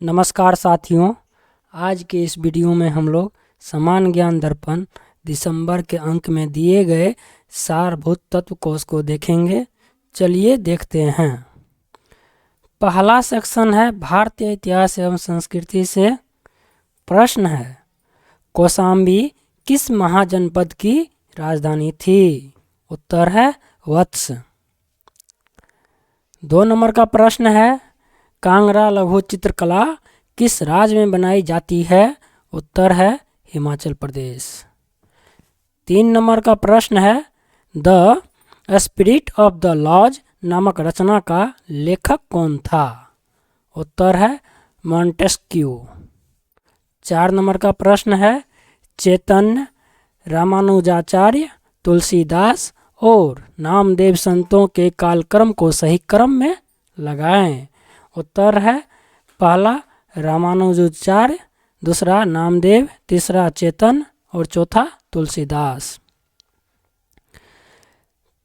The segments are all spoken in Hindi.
नमस्कार साथियों, आज के इस वीडियो में हम लोग समान ज्ञान दर्पण दिसंबर के अंक में दिए गए सारभूत तत्व कोश को देखेंगे। चलिए देखते हैं। पहला सेक्शन है भारतीय इतिहास एवं संस्कृति से। प्रश्न है, कौशाम्बी किस महाजनपद की राजधानी थी? उत्तर है वत्स। 2 नंबर का प्रश्न है, कांगड़ा लघु चित्रकला किस राज्य में बनाई जाती है? उत्तर है हिमाचल प्रदेश। 3 नंबर का प्रश्न है, the spirit of the laws नामक रचना का लेखक कौन था? उत्तर है मॉन्टेस्क्यू। 4 नंबर का प्रश्न है, चैतन्य, रामानुजाचार्य, तुलसीदास और नामदेव संतों के कालक्रम को सही क्रम में लगाएं। उत्तर है पहला रामानुजाचार्य, दूसरा नामदेव, तीसरा चेतन और चौथा तुलसीदास।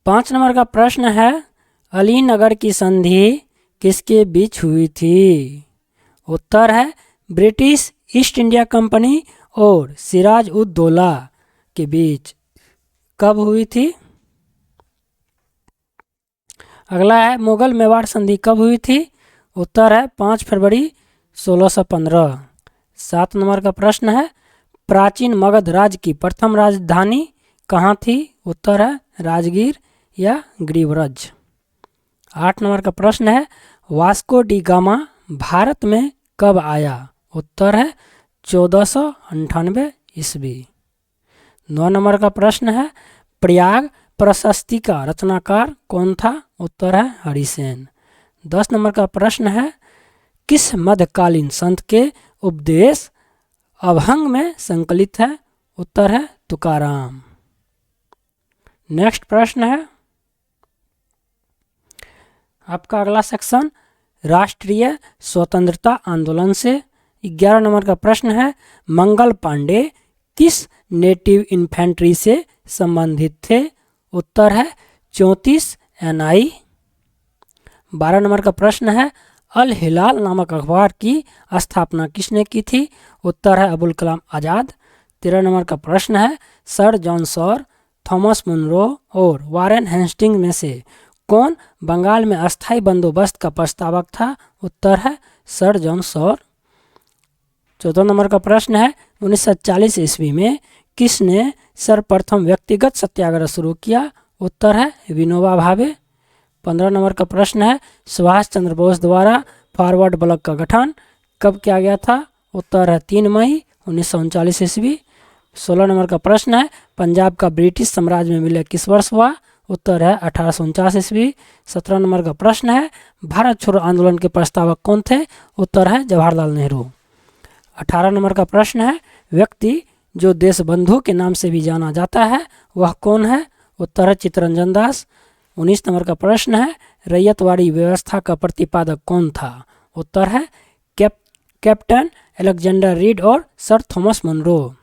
5 नंबर का प्रश्न है, अलीनगर की संधि किसके बीच हुई थी? उत्तर है ब्रिटिश ईस्ट इंडिया कंपनी और सिराज उद दौला के बीच। कब हुई थी? अगला है, मुगल मेवाड़ संधि कब हुई थी? उत्तर है 5 फरवरी 1615। 7 नंबर का प्रश्न है, प्राचीन मगध राज्य की प्रथम राजधानी कहाँ थी? उत्तर है राजगीर या गिरिव्रज। 8 नंबर का प्रश्न है, वास्को डी गामा भारत में कब आया? उत्तर है 1498 ईस्वी। 9 नंबर का प्रश्न है, प्रयाग प्रशस्ति का रचनाकार कौन था? उत्तर है हरिसेन। 10 नंबर का प्रश्न है, किस मध्यकालीन संत के उपदेश अभंग में संकलित है? उत्तर है तुकाराम। नेक्स्ट प्रश्न है आपका अगला सेक्शन, राष्ट्रीय स्वतंत्रता आंदोलन से। 11 नंबर का प्रश्न है, मंगल पांडे किस नेटिव इन्फेंट्री से संबंधित थे? उत्तर है 34 NI। 12 नंबर का प्रश्न है, अल हिलाल नामक अखबार की स्थापना किसने की थी? उत्तर है अबुल कलाम आज़ाद। 13 नंबर का प्रश्न है, sir John Shore, Thomas Munro और वारेन हेस्टिंग्स में से कौन बंगाल में अस्थायी बंदोबस्त का प्रस्तावक था? उत्तर है सर जॉन सॉर। 14 नंबर का प्रश्न है, 1940 ईस्वी में किसने सर्वप्रथम व्यक्तिगत सत्याग्रह शुरू किया? उत्तर है विनोबा भावे। 15 नंबर का प्रश्न है, सुभाष चंद्र बोस द्वारा फॉरवर्ड ब्लॉक का गठन कब किया गया था? उत्तर है 3 मई 1939 ईस्वी। 16 नंबर का प्रश्न है, पंजाब का ब्रिटिश साम्राज्य में विलय किस वर्ष हुआ? उत्तर है 1849 ईस्वी। 17 नंबर का प्रश्न है, भारत छोड़ो आंदोलन के प्रस्तावक कौन थे? उत्तर है जवाहरलाल नेहरू। 18 नंबर का प्रश्न है, व्यक्ति जो देशबंधु के नाम से भी जाना जाता है वह कौन है? उत्तर है चित्तरंजन दास। 19 नंबर का प्रश्न है, रैयतवाड़ी व्यवस्था का प्रतिपादक कौन था? उत्तर है कैप्टन अलेक्जेंडर रीड और सर थॉमस मुनरो।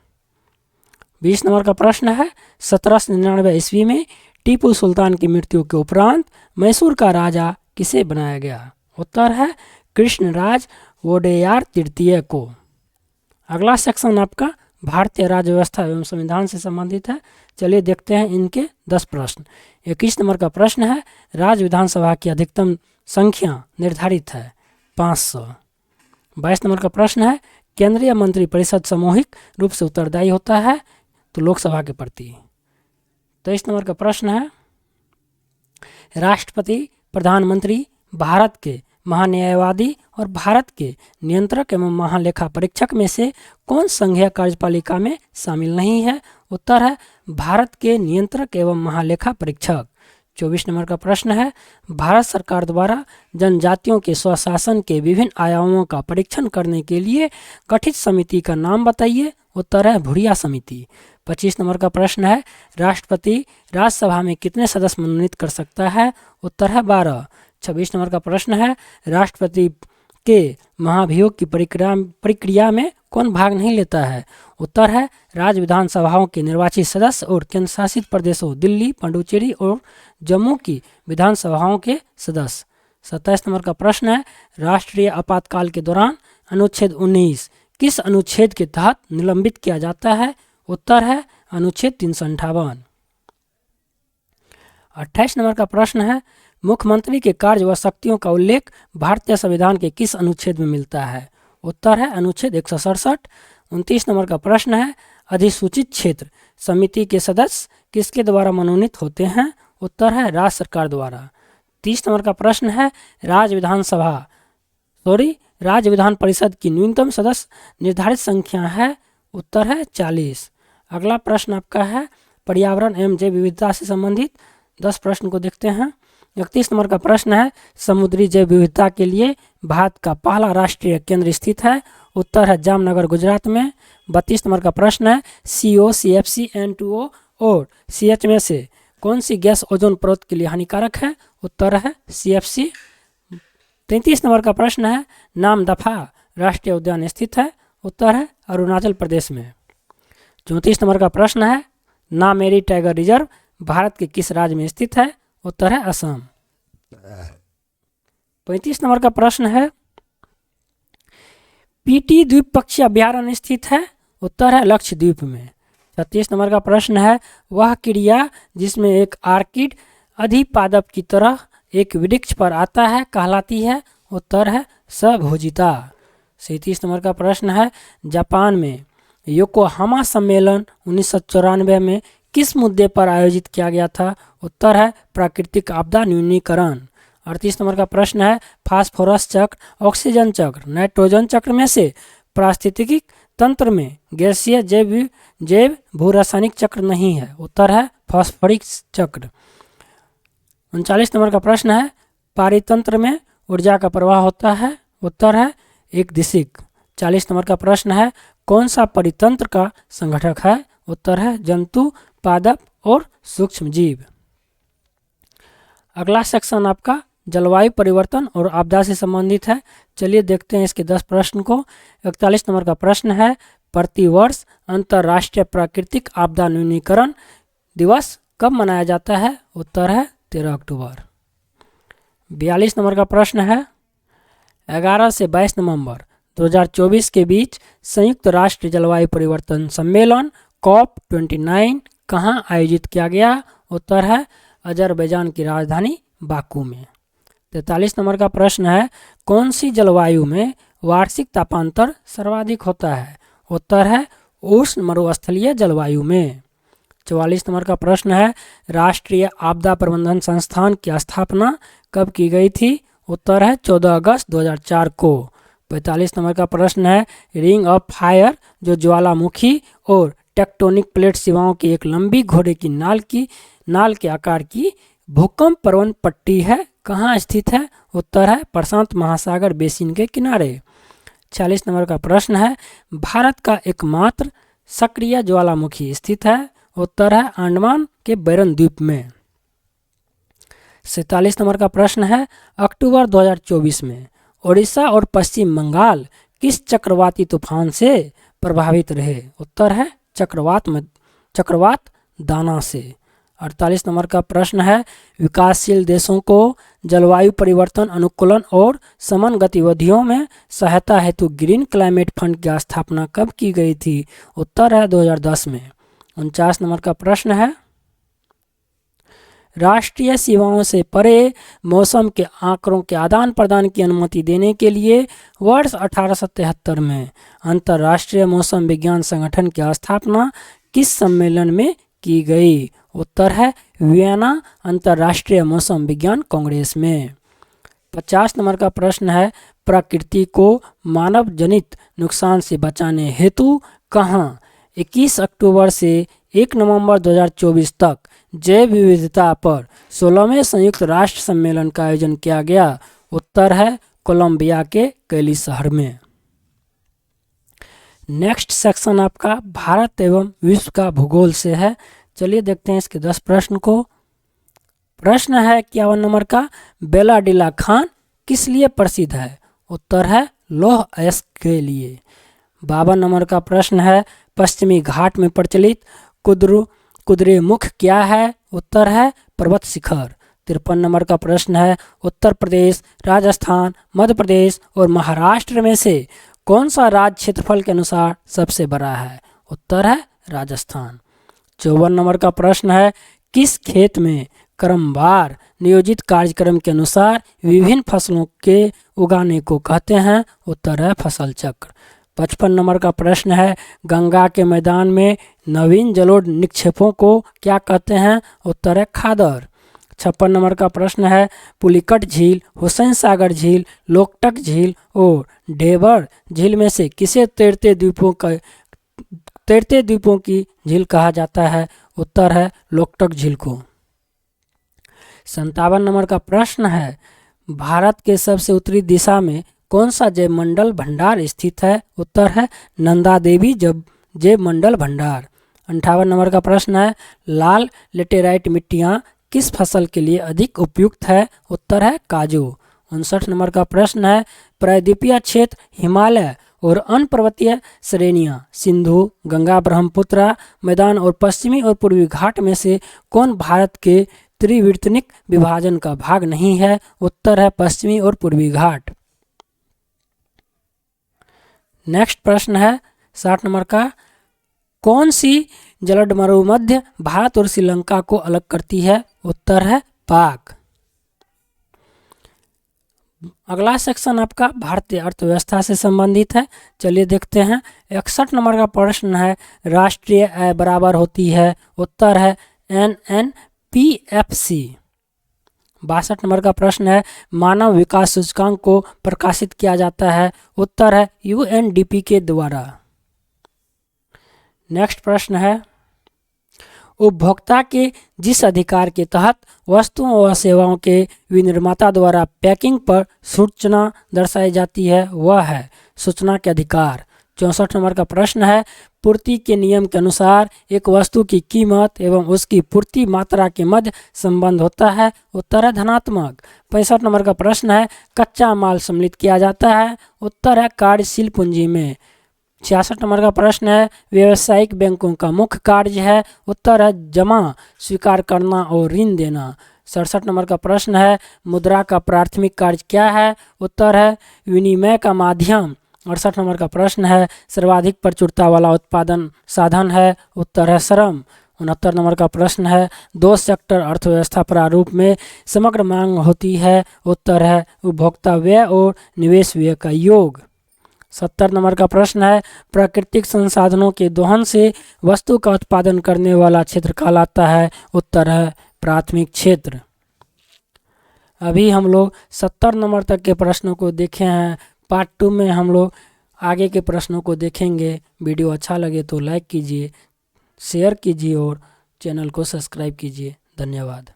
20 नंबर का प्रश्न है, 1799 ईस्वी में टीपू सुल्तान की मृत्यु के उपरांत मैसूर का राजा किसे बनाया गया? उत्तर है कृष्णराज वोडेयार तृतीय को। अगला सेक्शन आपका भारतीय राज्य व्यवस्था एवं संविधान से संबंधित है। चलिए देखते हैं इनके 10 प्रश्न। 21 नंबर का प्रश्न है, राज्य विधानसभा की अधिकतम संख्या निर्धारित है 500। 22 नंबर का प्रश्न है, केंद्रीय मंत्री परिषद सामूहिक रूप से उत्तरदायी होता है तो लोकसभा के प्रति। 23 नंबर का प्रश्न है, राष्ट्रपति, प्रधानमंत्री, भारत के महान्यायवादी और भारत के नियंत्रक एवं महालेखा परीक्षक में से कौन संघीय कार्यपालिका में शामिल नहीं है? उत्तर है भारत के नियंत्रक एवं महालेखा परीक्षक। 24 नंबर का प्रश्न है, भारत सरकार द्वारा जनजातियों के स्वशासन के विभिन्न आयामों का परीक्षण करने के लिए गठित समिति का नाम बताइए? उत्तर है भुरिया समिति। 25 नंबर का प्रश्न है, राष्ट्रपति राज्यसभा में कितने सदस्य मनोनीत कर सकता है? उत्तर है 12। 26 नंबर का प्रश्न है, राष्ट्रपति के महाभियोग की प्रक्रिया में कौन भाग नहीं लेता है? उत्तर है राज्य विधानसभाओं के निर्वाचित सदस्य और केंद्र शासित प्रदेशों दिल्ली, पुडुचेरी और जम्मू की विधानसभाओं के सदस्य। 27 नंबर का प्रश्न है, राष्ट्रीय आपातकाल के दौरान अनुच्छेद 19 किस अनुच्छेद के तहत निलंबित किया जाता है? उत्तर है अनुच्छेद 358। 28 नंबर का प्रश्न है, मुख्यमंत्री के कार्य व शक्तियों का उल्लेख भारतीय संविधान के किस अनुच्छेद में मिलता है? उत्तर है अनुच्छेद 167। 29 नंबर का प्रश्न है, अधिसूचित क्षेत्र समिति के सदस्य किसके द्वारा मनोनीत होते हैं? उत्तर है राज्य सरकार द्वारा। 30 नंबर का प्रश्न है, राज्य विधान परिषद की न्यूनतम सदस्य निर्धारित संख्या है? उत्तर है 40। अगला प्रश्न आपका है पर्यावरण एवं जैव विविधता से संबंधित 10 प्रश्न को देखते हैं। 31 नंबर का प्रश्न है, समुद्री जैव विविधता के लिए भारत का पहला राष्ट्रीय केंद्र स्थित है? उत्तर है जामनगर गुजरात में। 32 नंबर का प्रश्न है, CO, CFC, N2O और CH में से कौन सी गैस ओजोन परत के लिए हानिकारक है? उत्तर है CFC। 33 नंबर का प्रश्न है, नामदफा राष्ट्रीय उद्यान स्थित है? उत्तर है अरुणाचल प्रदेश में। 34 नंबर का प्रश्न है, नामेरी टाइगर रिजर्व भारत के किस राज्य में स्थित है? उत्तर है असम। 35 नंबर का प्रश्न है, पीटी द्वीपपक्षी अभ्यारण्य स्थित है? उत्तर है लक्षद्वीप में। 36 नंबर का प्रश्न है, वह क्रिया जिसमें एक आर्किड अधिपादप की तरह एक वृक्ष पर आता है कहलाती है? उत्तर है सभोजिता। 37 नंबर का प्रश्न है, जापान में योकोहामा सम्मेलन 1994 में किस मुद्दे पर आयोजित किया गया था? उत्तर है प्राकृतिक आपदा न्यूनीकरण। 38 नंबर का प्रश्न है, फास्फोरस चक्र, ऑक्सीजन चक्र, नाइट्रोजन चक्र में से पारिस्थितिकी तंत्र में गैसीय जैव भू रासायनिक चक्र नहीं है? उत्तर है फास्फोरिक चक्र। 39 नंबर का प्रश्न है, पारितंत्र में ऊर्जा का प्रवाह होता है? उत्तर है एक दिशिक। 40 नंबर का प्रश्न है, कौन सा परितंत्र का संगठक है? उत्तर है जंतु, पादप और सूक्ष्म जीव। अगला सेक्शन आपका जलवायु परिवर्तन और आपदा से संबंधित है। चलिए देखते हैं इसके 10 प्रश्न को। 41 नंबर का प्रश्न है, प्रतिवर्ष अंतर्राष्ट्रीय प्राकृतिक आपदा न्यूनीकरण दिवस कब मनाया जाता है? उत्तर है 13 अक्टूबर। 42 नंबर का प्रश्न है, 11 से 22 नवंबर 2024 के बीच संयुक्त राष्ट्र जलवायु परिवर्तन सम्मेलन COP29 कहाँ आयोजित किया गया? उत्तर है अजरबैजान की राजधानी बाकू में। 43 नंबर का प्रश्न है, कौन सी जलवायु में वार्षिक तापांतर सर्वाधिक होता है? उत्तर है उष्ण मरुस्थलीय जलवायु में। 44 नंबर का प्रश्न है, राष्ट्रीय आपदा प्रबंधन संस्थान की स्थापना कब की गई थी? उत्तर है 14 अगस्त 2004 को। 45 नंबर का प्रश्न है, रिंग ऑफ फायर जो ज्वालामुखी और टेक्टोनिक प्लेट सीमाओं की एक लंबी घोड़े की नाल के आकार की भूकंप प्रवण पट्टी है, कहाँ स्थित है? उत्तर है प्रशांत महासागर बेसिन के किनारे। 46 नंबर का प्रश्न है, भारत का एकमात्र सक्रिय ज्वालामुखी स्थित है? उत्तर है अंडमान के बैरन द्वीप में। 47 नंबर का प्रश्न है, अक्टूबर 2024 में ओडिशा और पश्चिम बंगाल किस चक्रवाती तूफान से प्रभावित रहे? उत्तर है चक्रवात दाना से। 48 नंबर का प्रश्न है, विकासशील देशों को जलवायु परिवर्तन अनुकूलन और समन गतिविधियों में सहायता हेतु ग्रीन क्लाइमेट फंड की स्थापना कब की गई थी? उत्तर है 2010 में। 49 नंबर का प्रश्न है, राष्ट्रीय सीमाओं से परे मौसम के आंकड़ों के आदान प्रदान की अनुमति देने के लिए वर्ष 1873 में अंतर्राष्ट्रीय मौसम विज्ञान संगठन की स्थापना किस सम्मेलन में की गई? उत्तर है वियना अंतर्राष्ट्रीय मौसम विज्ञान कांग्रेस में। 50 नंबर का प्रश्न है, प्रकृति को मानव जनित नुकसान से बचाने हेतु कहाँ 21 अक्टूबर से 1 नवंबर 2024 तक जैव विविधता पर 16वें संयुक्त राष्ट्र सम्मेलन का आयोजन किया गया? उत्तर है कोलंबिया के कैली शहर में। नेक्स्ट सेक्शन आपका भारत एवं विश्व का भूगोल से है। चलिए देखते हैं इसके 10 प्रश्न को। प्रश्न है 51 नंबर का, बेलाडीला खान किस लिए प्रसिद्ध है? उत्तर है लौह अयस्क के लिए। 52 नंबर का प्रश्न है, पश्चिमी घाट में प्रचलित कुद्रे मुख क्या है? उत्तर है पर्वत शिखर। 53 नंबर का प्रश्न है, उत्तर प्रदेश, राजस्थान, मध्य प्रदेश और महाराष्ट्र में से कौन सा राज्य क्षेत्रफल के अनुसार सबसे बड़ा है? उत्तर है राजस्थान। 54 नंबर का प्रश्न है, किस खेत में क्रमवार नियोजित कार्यक्रम के अनुसार विभिन्न फसलों के उगाने को कहते हैं? उत्तर है फसल चक्र। 55 नंबर का प्रश्न है, गंगा के मैदान में नवीन जलोढ़ निक्षेपों को क्या कहते हैं? उत्तर है खादर। 56 नंबर का प्रश्न है, पुलिकट झील, हुसैन सागर झील, लोकटक झील और ढेबर झील में से किसे तैरते द्वीपों की झील कहा जाता है? उत्तर है लोकटक झील को। 57 नंबर का प्रश्न है, भारत के सबसे उत्तरी दिशा में कौन सा जैवमंडल भंडार स्थित है? उत्तर है नंदा देवी जैवमंडल भंडार। 58 नंबर का प्रश्न है, लाल लेटेराइट मिट्टियाँ किस फसल के लिए अधिक उपयुक्त है? उत्तर है काजू। 59 नंबर का प्रश्न है, प्रायद्वीपीय क्षेत्र हिमालय और अन्य पर्वतीय श्रेणियाँ सिंधु, गंगा, ब्रह्मपुत्र मैदान और पश्चिमी और पूर्वी घाट में से कौन भारत के त्रिवितनिक विभाजन का भाग नहीं है? उत्तर है पश्चिमी और पूर्वी घाट। नेक्स्ट प्रश्न है 60 नंबर का, कौन सी जलद मरुमध्य भारत और श्रीलंका को अलग करती है? उत्तर है पाक। अगला सेक्शन आपका भारतीय अर्थव्यवस्था से संबंधित है, चलिए देखते हैं। 61 नंबर का प्रश्न है, राष्ट्रीय आय बराबर होती है? उत्तर है NNPFC। 62 नंबर का प्रश्न है, मानव विकास सूचकांक को प्रकाशित किया जाता है? उत्तर है UNDP के द्वारा। नेक्स्ट प्रश्न है, उपभोक्ता के जिस अधिकार के तहत वस्तुओं व सेवाओं के विनिर्माता द्वारा पैकिंग पर सूचना दर्शाई जाती है वह है सूचना के अधिकार। 64 नंबर का प्रश्न है, पूर्ति के नियम के अनुसार एक वस्तु की कीमत एवं उसकी पूर्ति मात्रा के मध्य संबंध होता है? उत्तर है धनात्मक। 65 नंबर का प्रश्न है, कच्चा माल सम्मिलित किया जाता है? उत्तर है कार्यशील पूंजी में। 66 नंबर का प्रश्न है, व्यावसायिक बैंकों का मुख्य कार्य है? उत्तर है जमा स्वीकार करना और ऋण देना। 67 नंबर का प्रश्न है, मुद्रा का प्राथमिक कार्य क्या है? उत्तर है विनिमय का माध्यम। 68 नंबर का प्रश्न है, सर्वाधिक प्रचुरता वाला उत्पादन साधन है? उत्तर है श्रम। 69 नंबर का प्रश्न है, दो सेक्टर अर्थव्यवस्था प्रारूप में समग्र मांग होती है? उत्तर है उपभोक्ता व्यय और निवेश व्यय का योग। 70 नंबर का प्रश्न है, प्राकृतिक संसाधनों के दोहन से वस्तु का उत्पादन करने वाला क्षेत्र कहलाता है? उत्तर है प्राथमिक क्षेत्र। अभी हम लोग 70 नंबर तक के प्रश्नों को देखे हैं। पार्ट 2 में हम लोग आगे के प्रश्नों को देखेंगे। वीडियो अच्छा लगे तो लाइक कीजिए, शेयर कीजिए और चैनल को सब्सक्राइब कीजिए। धन्यवाद।